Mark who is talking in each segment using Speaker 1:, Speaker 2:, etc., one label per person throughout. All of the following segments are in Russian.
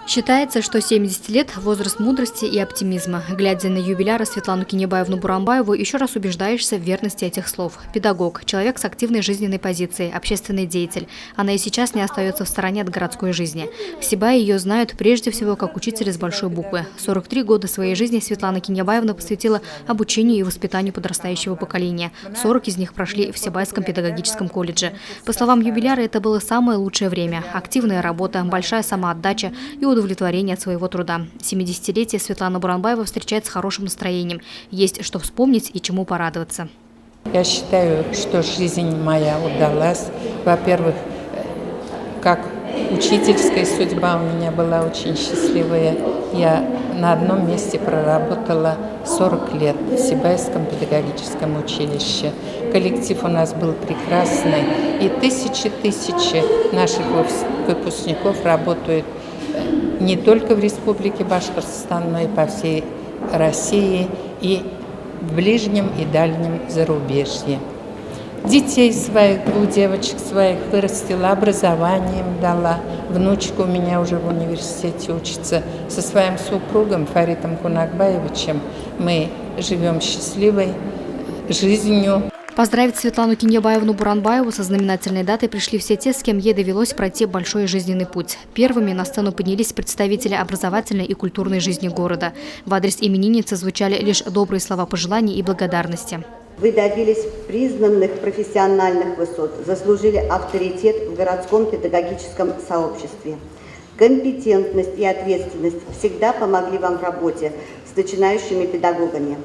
Speaker 1: Считается, что 70 лет – возраст мудрости и оптимизма. Глядя на юбиляра Светлану Кинебаевну Буранбаеву, еще раз убеждаешься в верности этих слов. Педагог, человек с активной жизненной позицией, общественный деятель. Она и сейчас не остается в стороне от городской жизни. Себя ее знают прежде всего как учителя с большой буквы. 43 года своей жизни Светлана Кинебаевна посвятила обучению и воспитанию подрастающего поколения. 40 из них прошли в Сибайском педагогическом колледже. По словам юбиляра, это было самое лучшее время. Активная работа, большая самоотдача и удовлетворение от своего труда. 70-летие Светлана Буранбаева встречает с хорошим настроением. Есть что вспомнить и чему порадоваться.
Speaker 2: Я считаю, что жизнь моя удалась. Во-первых, как учительская судьба у меня была очень счастливая. Я на одном месте проработала 40 лет в Сибайском педагогическом училище. Коллектив у нас был прекрасный. И тысячи наших выпускников работают не только в Республике Башкортостан, но и по всей России и в ближнем и дальнем зарубежье. Детей своих, у девочек своих вырастила, образование им дала. Внучка у меня уже в университете учится. Со своим супругом Фаритом Кунакбаевичем мы живем счастливой жизнью.
Speaker 1: Поздравить Светлану Кинебаевну Буранбаеву со знаменательной датой пришли все те, с кем ей довелось пройти большой жизненный путь. Первыми на сцену поднялись представители образовательной и культурной жизни города. В адрес именинницы звучали лишь добрые слова пожеланий и благодарности.
Speaker 3: Вы добились признанных профессиональных высот, заслужили авторитет в городском педагогическом сообществе. Компетентность и ответственность всегда помогли вам в работе с начинающими педагогами.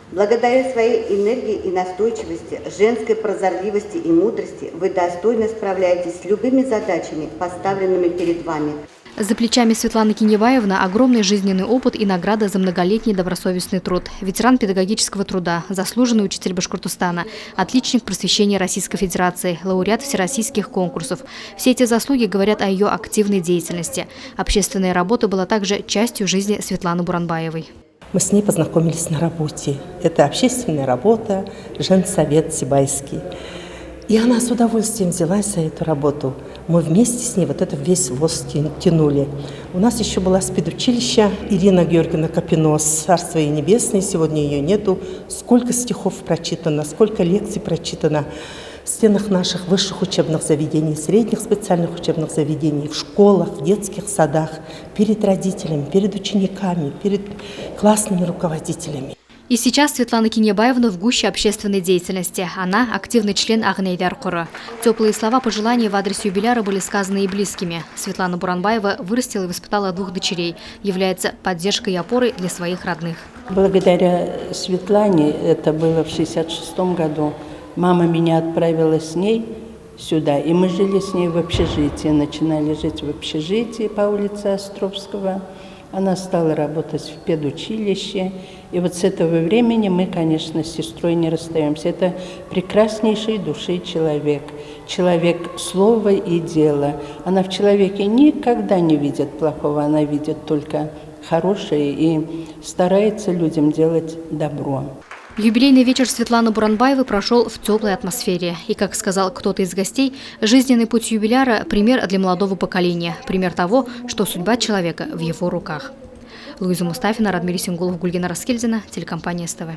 Speaker 3: Благодаря своей энергии и настойчивости, женской прозорливости и мудрости вы достойно справляетесь с любыми задачами, поставленными перед вами.
Speaker 1: За плечами Светланы Кинебаевны огромный жизненный опыт и награда за многолетний добросовестный труд. Ветеран педагогического труда, заслуженный учитель Башкортостана, отличник просвещения Российской Федерации, лауреат всероссийских конкурсов. Все эти заслуги говорят о ее активной деятельности. Общественная работа была также частью жизни Светланы Буранбаевой.
Speaker 4: Мы с ней познакомились на работе. Это общественная работа, женсовет Сибайский. И она с удовольствием взялась за эту работу. Мы вместе с ней вот это весь ВОЗ тянули. У нас еще была спедучилище Ирина Георгиевна Копинос, царство ей небесное, сегодня ее нету. Сколько стихов прочитано, сколько лекций прочитано в стенах наших высших учебных заведений, средних специальных учебных заведений, в школах, в детских садах, перед родителями, перед учениками, перед классными руководителями.
Speaker 1: И сейчас Светлана Кинебаевна в гуще общественной деятельности. Она – активный член Агнейдар Кора. Теплые слова пожеланий в адрес юбиляра были сказаны и близкими. Светлана Буранбаева вырастила и воспитала 2 дочерей, является поддержкой и опорой для своих родных.
Speaker 5: Благодаря Светлане, это было в 1966 году, мама меня отправила с ней сюда, и мы жили с ней в общежитии, начинали жить в общежитии по улице Островского. Она стала работать в педучилище, и вот с этого времени мы, конечно, с сестрой не расстаемся. Это прекраснейший души человек, человек слова и дела. Она в человеке никогда не видит плохого, она видит только хорошее и старается людям делать добро.
Speaker 1: Юбилейный вечер Светланы Буранбаевой прошел в теплой атмосфере. И, как сказал кто-то из гостей, жизненный путь юбиляра – пример для молодого поколения. Пример того, что судьба человека в его руках. Луиза Мустафина, Радмир Исенгулов, Гульгина Раскельдина, телекомпания СТВ.